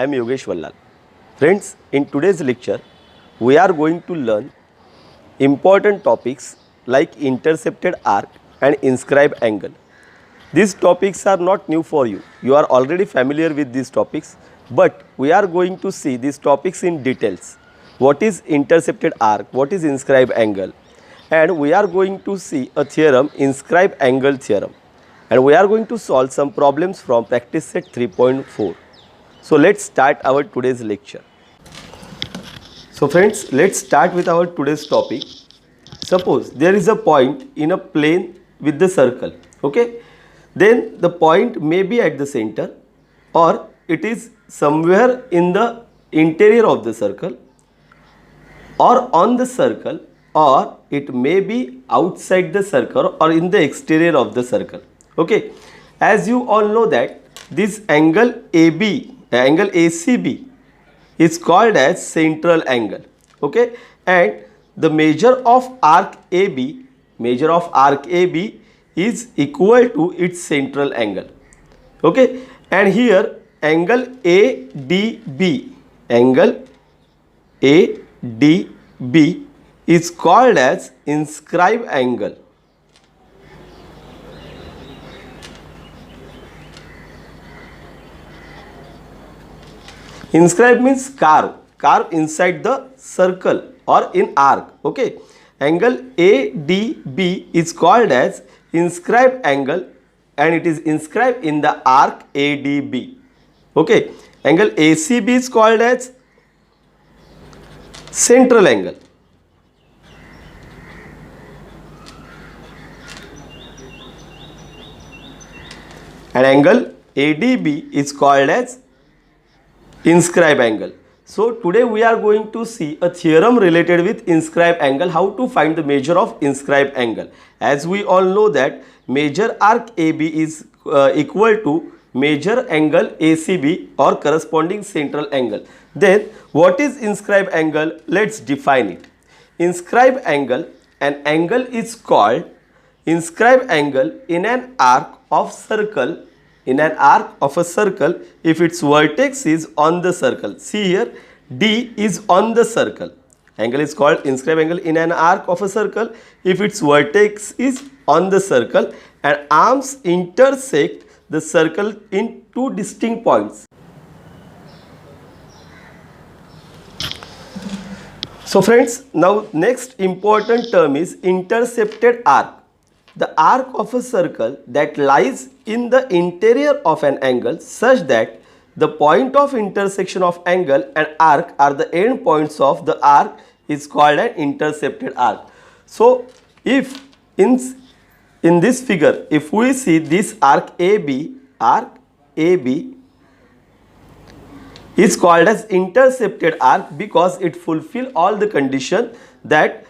I am Yogesh Vallal. Friends, in today's lecture, we are going to learn important topics like intercepted arc and inscribed angle. These topics are not new for you. You are already familiar with these topics, but we are going to see these topics in details. What is intercepted arc? What is inscribed angle? And we are going to see a theorem, inscribed angle theorem. And we are going to solve some problems from practice set 3.4. So let's start our today's lecture. So friends, let's start with our today's topic. Suppose there is a point in a plane with the circle, okay? Then the point may be at the center or it is somewhere in the interior of the circle or on the circle, or it may be outside the circle or in the exterior of the circle, okay? As you all know that this angle AB, angle ACB is called as central angle, okay? And the measure of arc AB is equal to its central angle, okay? And here angle ADB is called as inscribed angle. Inscribe means carve inside the circle or in arc, okay? Angle ADB is called as inscribed angle and it is inscribed in the arc ADB, okay? Angle ACB is called as central angle. And angle ADB is called as inscribed angle. So today we are going to see a theorem related with inscribed angle, how to find the measure of inscribed angle. As we all know that measure arc AB is equal to measure angle ACB or corresponding central angle. Then what is inscribed angle? Let's define it. Inscribed angle, an angle is called inscribed angle in an arc of circle, if its vertex is on the circle. See here, D is on the circle. Angle is called inscribed angle in an arc of a circle if its vertex is on the circle and arms intersect the circle in two distinct points. So friends, now next important term is intercepted arc. The arc of a circle that lies in the interior of an angle such that the point of intersection of angle and arc are the end points of the arc is called an intercepted arc. So if in this figure, if we see this arc AB is called as intercepted arc because it fulfills all the condition that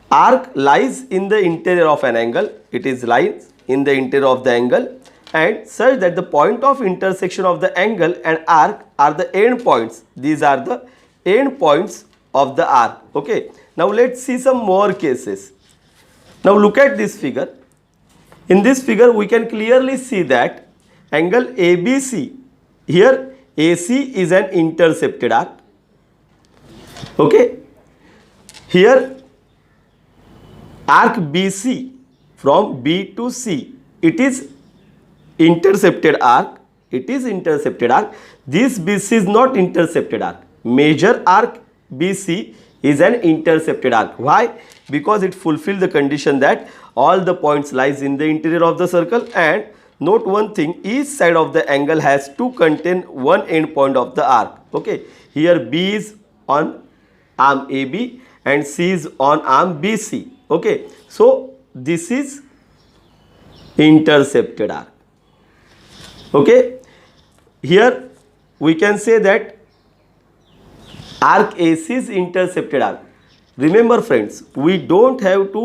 arc lies in the interior of an angle, it is lies in the interior of the angle and such that the point of intersection of the angle and arc are the end points. These are the end points of the arc, okay. Now let's see some more cases. Now look at this figure. In this figure we can clearly see that angle ABC, here AC is an intercepted arc, okay. Here arc BC from B to C, it is intercepted arc, This BC is not intercepted arc. Measure arc BC is an intercepted arc. Why? Because it fulfills the condition that all the points lies in the interior of the circle, and note one thing, each side of the angle has to contain one end point of the arc, okay. Here B is on arm AB and C is on arm BC, okay. So this is intercepted arc, okay. Here we can say that arc AC is intercepted arc. Remember friends, we don't have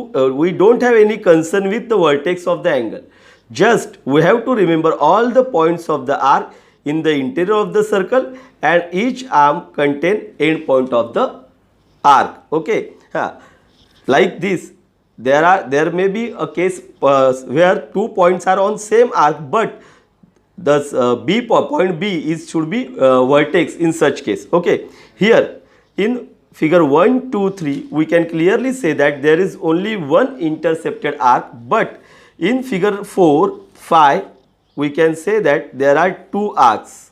any concern with the vertex of the angle. Just we have to remember all the points of the arc in the interior of the circle and each arm contain end point of the arc, okay. Like this, there may be a case where two points are on same arc but point B is should be vertex in such case. Okay, here in figure 1, 2, 3 we can clearly say that there is only one intercepted arc, but in figure 4, 5 we can say that there are two arcs,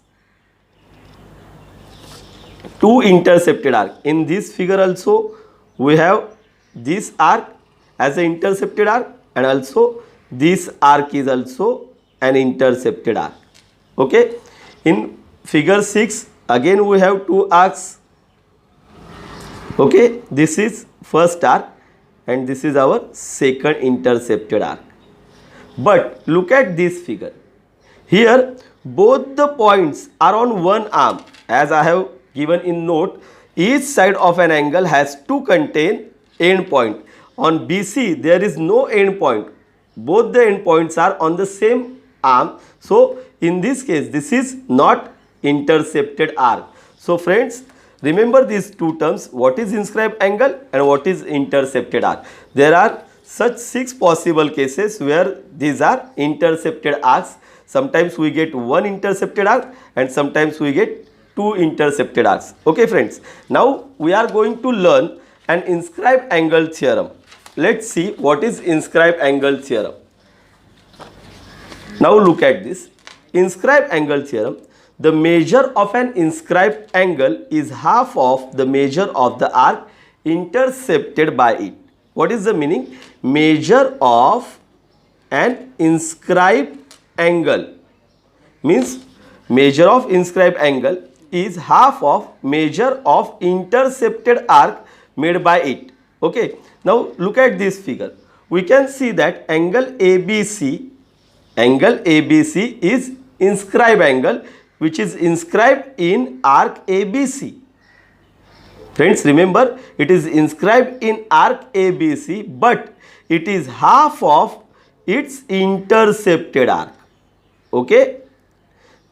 two intercepted arc. In this figure also we have this arc as an intercepted arc, and also this arc is also an intercepted arc. Okay, in figure 6 again we have two arcs. Okay, this is first arc and this is our second intercepted arc. But look at this figure. Here both the points are on one arm, as I have given in note. Each side of an angle has to contain end point. On BC there is no end point. Both the end points are on the same arm. So in this case this is not intercepted arc. So friends, remember these two terms, what is inscribed angle and what is intercepted arc. There are such 6 possible cases where these are intercepted arcs. Sometimes we get one intercepted arc and sometimes we get two intercepted arcs. Okay friends, now we are going to learn an inscribed angle theorem. Let's see what is inscribed angle theorem. Now look at this. Inscribed angle theorem. The measure of an inscribed angle is half of the measure of the arc intercepted by it. What is the meaning? Measure of an inscribed angle means measure of inscribed angle is half of measure of intercepted arc made by it. Okay, now look at this figure. We can see that angle ABC is inscribed angle which is inscribed in arc ABC. Friends, remember it is inscribed in arc ABC, but it is half of its intercepted arc. Okay,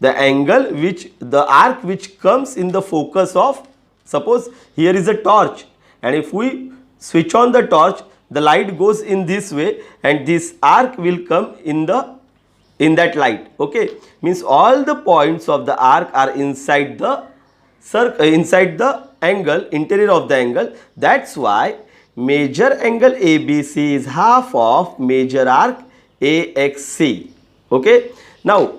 the angle which the arc which comes in the focus of, suppose here is a torch, and if we switch on the torch, the light goes in this way and this arc will come in that light. Okay, means all the points of the arc are inside the circle, inside the angle, interior of the angle. That's why major angle ABC is half of major arc AXC. Okay, now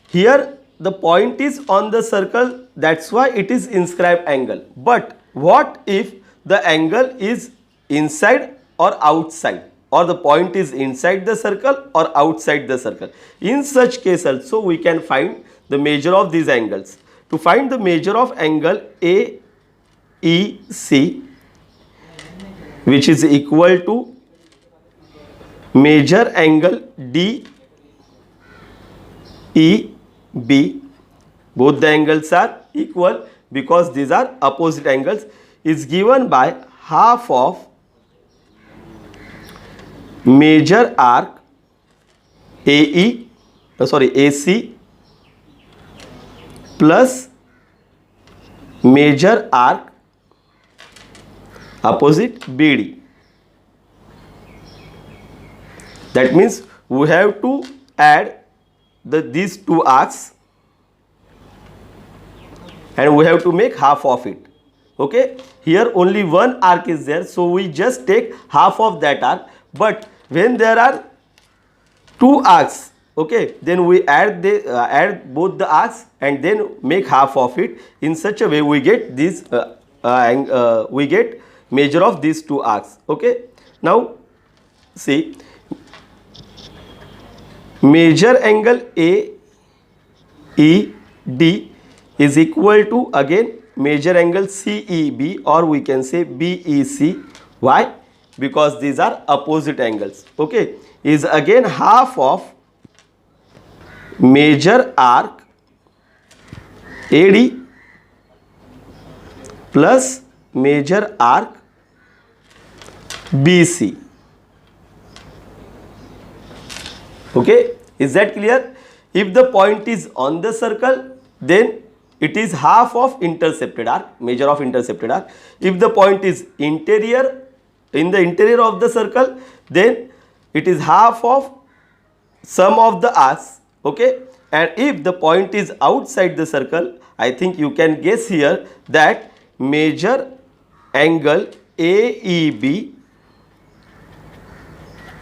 here the point is on the circle, that's why it is inscribed angle. But what if the angle is inside or outside, or the point is inside the circle or outside the circle? In such case also we can find the measure of these angles. To find the measure of angle AEC, which is equal to measure angle DEB, both the angles are equal because these are opposite angles, is given by half of major arc AC plus major arc opposite BD. That means we have to add these two arcs and we have to make half of it. Okay, here only one arc is there, so we just take half of that arc. But when there are two arcs, okay, then we add both the arcs and then make half of it. In such a way we get this we get measure of these two arcs. Okay, now see, measure angle AED is equal to again measure angle CEB, or we can say BEC. Why? Because these are opposite angles. Okay, is again half of major arc AD plus major arc BC. Okay, is that clear? If the point is on the circle, then it is half of intercepted arc, measure of intercepted arc. If the point is interior, in the interior of the circle, then it is half of sum of the arcs. Okay, and if the point is outside the circle, I think you can guess here that major angle AEB,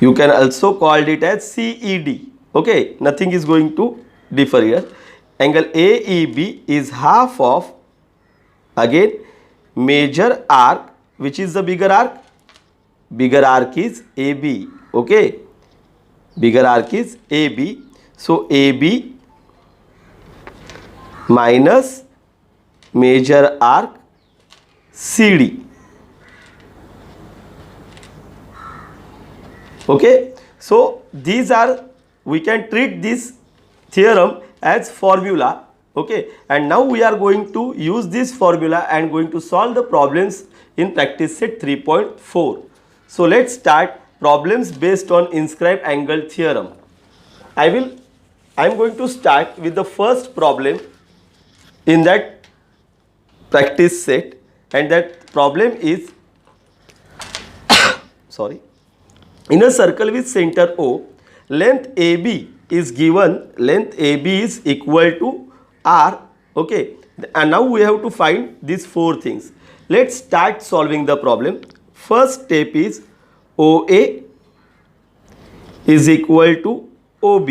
you can also call it as CED. Okay, nothing is going to differ here. Angle AEB is half of, again, major arc. Which is the bigger arc? Bigger arc is AB. Okay, bigger arc is AB. So AB minus major arc CD. Okay, so these are, we can treat this theorem as formula. Okay, and now we are going to use this formula and going to solve the problems in practice set 3.4. So let's start problems based on inscribe angle theorem. I am going to start with the first problem in that practice set, and that problem is sorry, in a circle with center O, length AB is given, length AB is equal to R. Okay, and now we have to find these four things. Let's start solving the problem. First step is OA is equal to OB.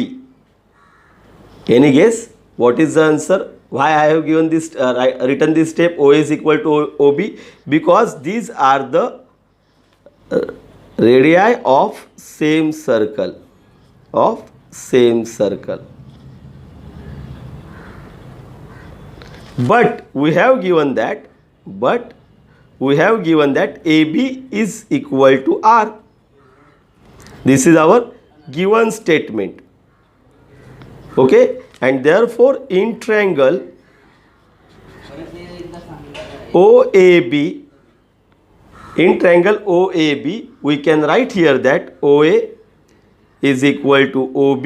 Any guess what is the answer? Why I have given this written this step OA is equal to OB? Because these are the radii of same circle, but we have given that AB is equal to R. This is our given statement. Okay, and therefore in triangle OAB, we can write here that OA is equal to OB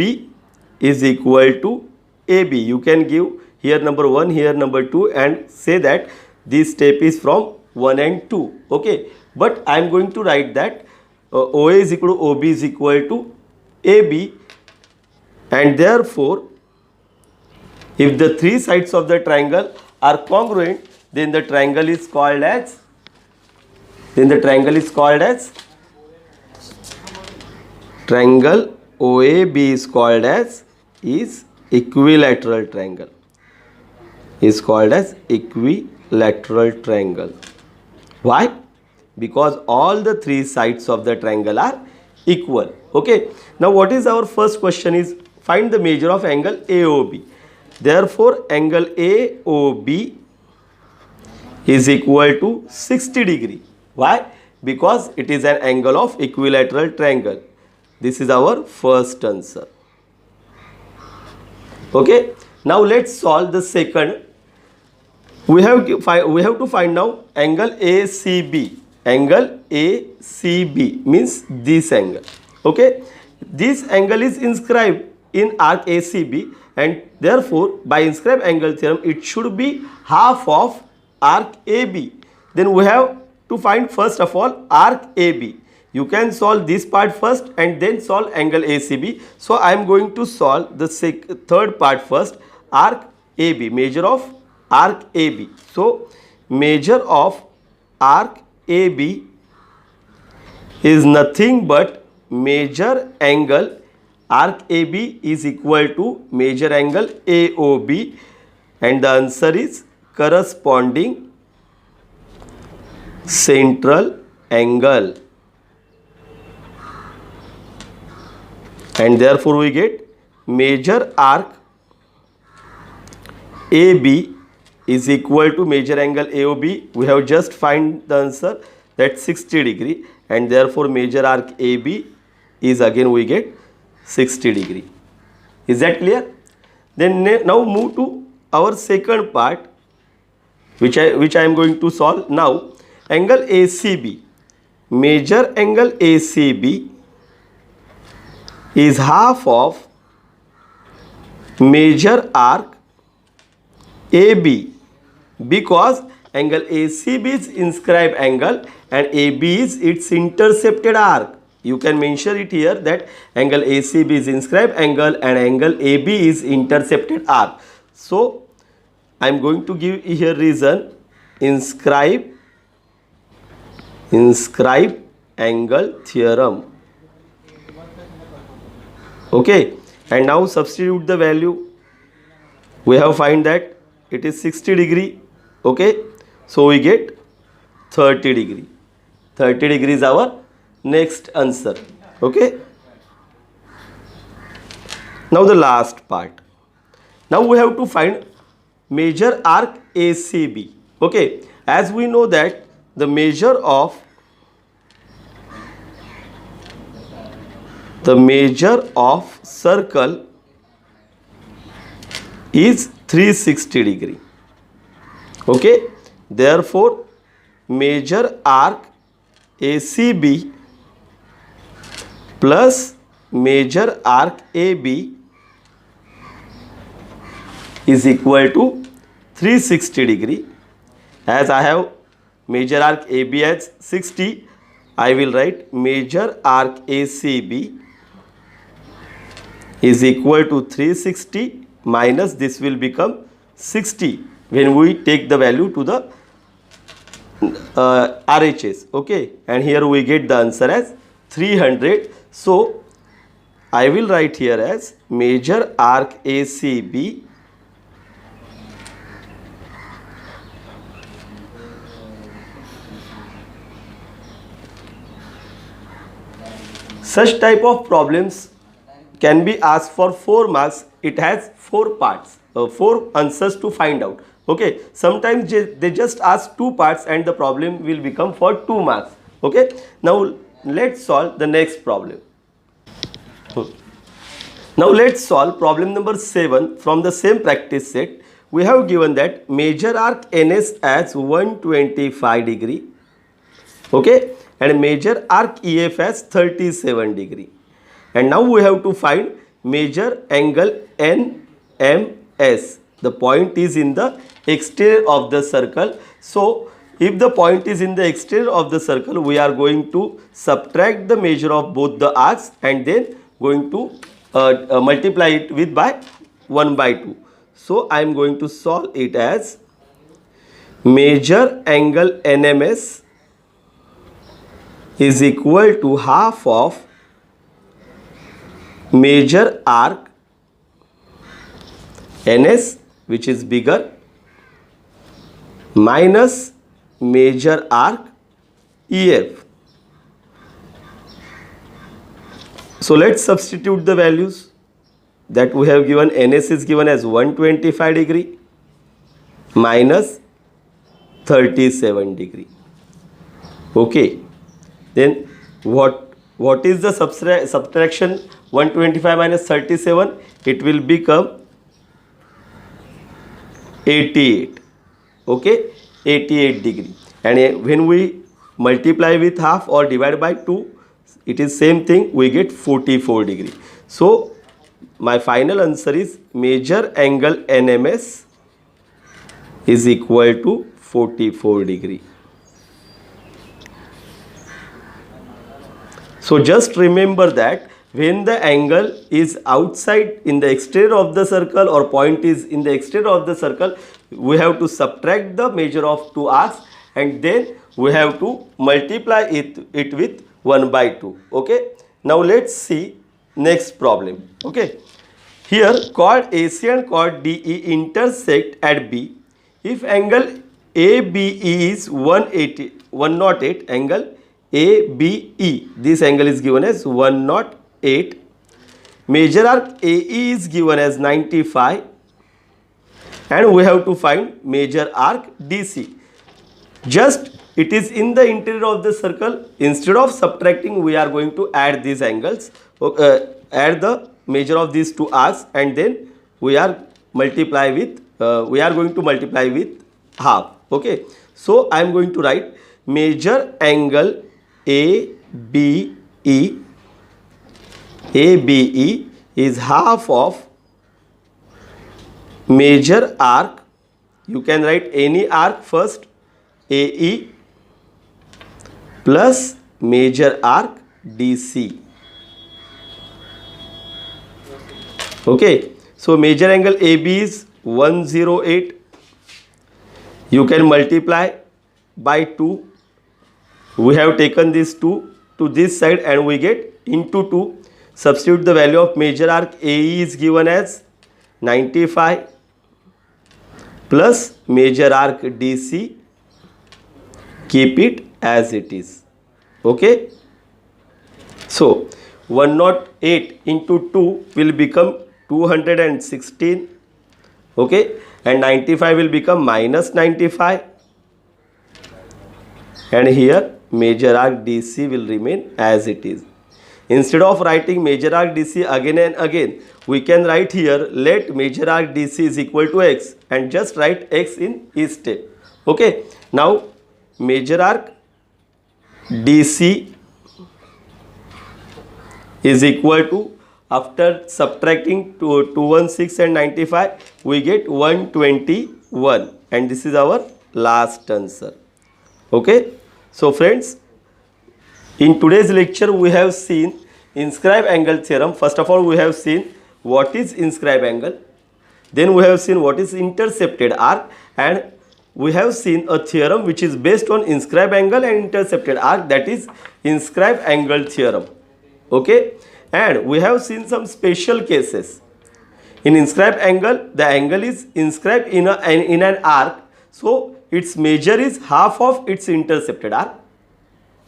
is equal to AB. You can give here number 1, here number 2, and say that this step is from 1 and 2. Okay, but I am going to write that OA is equal to OB is equal to AB, and therefore if the three sides of the triangle are congruent, then the triangle is called as triangle OAB is called as equilateral triangle. Why? Because all the three sides of the triangle are equal. Okay, now what is our first question is find the measure of angle AOB. Therefore angle AOB is equal to 60 degree. Why? Because it is an angle of equilateral triangle. This is our first answer. Okay, now let's solve the second. We have to find now angle ACB. Angle ACB means this angle. Okay, this angle is inscribed in arc ACB, and therefore by inscribe angle theorem it should be half of arc AB. Then we have to find first of all arc AB. You can solve this part first and then solve angle ACB. So I am going to solve the third part first, arc AB, measure of arc AB. So measure of arc AB is nothing but measure angle arc AB is equal to measure angle AOB, and the answer is corresponding central angle, and therefore we get measure arc AB is equal to measure angle AOB. We have just find the answer, that 60 degree, and therefore measure arc AB is again we get 60 degree. Is that clear? Then now move to our second part, which I am going to solve now. Angle ACB. Measure angle ACB is half of measure arc AB, because angle ACB is inscribed angle and AB is its intercepted arc. You can mention it here that angle ACB is inscribed angle and angle AB is intercepted arc. So I am going to give here reason, inscribe angle theorem. Okay, and now substitute the value. We have find that it is 60 degree. Okay, so we get 30 degree. 30 degree is our next answer. Okay, now the last part. Now we have to find major arc ACB. Okay, as we know that the measure of circle is 360 degree. Okay, therefore major arc ACB plus major arc AB is equal to 360 degree. As I have major arc AB as 60, I will write major arc ACB is equal to 360 minus this will become 60 when we take the value to the RHS. Okay, and here we get the answer as 300. So I will write here as major arc ACB such type of problems can be asked for 4 marks. It has 4 parts, 4 answers to find out. Okay, sometimes they just ask 2 parts and the problem will become for 2 marks. Okay, now let's solve the next problem. Now let's solve problem number 7 from the same practice set. We have given that major arc NS as 125 degree. Okay, and major arc EF as 37 degree. And now we have to find major angle NMS. The point is in the exterior of the circle. So if the point is in the exterior of the circle, we are going to subtract the measure of both the arcs and then going to multiply it with by 1 by 2. So I am going to solve it as major angle NMS is equal to half of major arc NS, which is bigger, minus major arc EF. So let's substitute the values that we have given. NS is given as 125 degree minus 37 degree. Okay, then what is the subtraction? 125 minus 37, it will become 88. Okay, 88 degree. And when we multiply with half or divide by 2, it is same thing, we get 44 degree. So my final answer is major angle NMS is equal to 44 degree. So just remember that when the angle is outside in the exterior of the circle or point is in the exterior of the circle, we have to subtract the measure of 2 arcs and then we have to multiply it with 1 by 2. Okay, now let's see next problem. Okay, here chord AC and chord DE intersect at B. If angle ABE is 108, angle ABE, this angle is given as 108. Major arc AE is given as 95 and we have to find major arc DC. Just it is in the interior of the circle. Instead of subtracting, we are going to add these angles, add the measure of these 2 arcs and then we are going to multiply with half. Okay, so I am going to write major angle ABE is half of major arc. You can write any arc first, AE plus major arc DC. Okay, so major angle AB is 108. You can multiply by 2. We have taken this 2 to this side and we get into 2. Substitute the value of major arc AE is given as 95 plus major arc DC. Keep it as it is. Okay. So 108 into 2 will become 216. Okay, and 95 will become minus 95, and here major arc DC will remain as it is. Instead of writing major arc DC again and again, we can write here let major arc DC is equal to x and just write x in each step. Okay, now major arc DC is equal to, after subtracting 216 and 95, we get 121, and this is our last answer. Okay, so friends, in today's lecture we have seen inscribe angle theorem. First of all, we have seen what is inscribe angle, then we have seen what is intercepted arc, and we have seen a theorem which is based on inscribe angle and intercepted arc, that is inscribe angle theorem. Okay, and we have seen some special cases. In inscribed angle, the angle is inscribed in an arc, so its measure is half of its intercepted arc.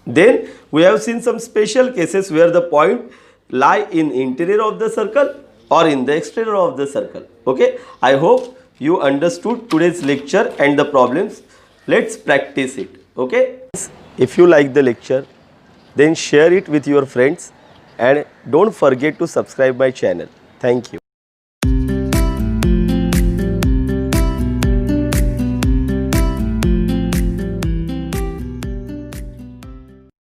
Then we have seen some special cases where the point lie in interior of the circle or in the exterior of the circle. Okay, I hope you understood today's lecture and the problems. Let's practice it. Okay, if you like the lecture, then share it with your friends and don't forget to subscribe my channel. Thank you.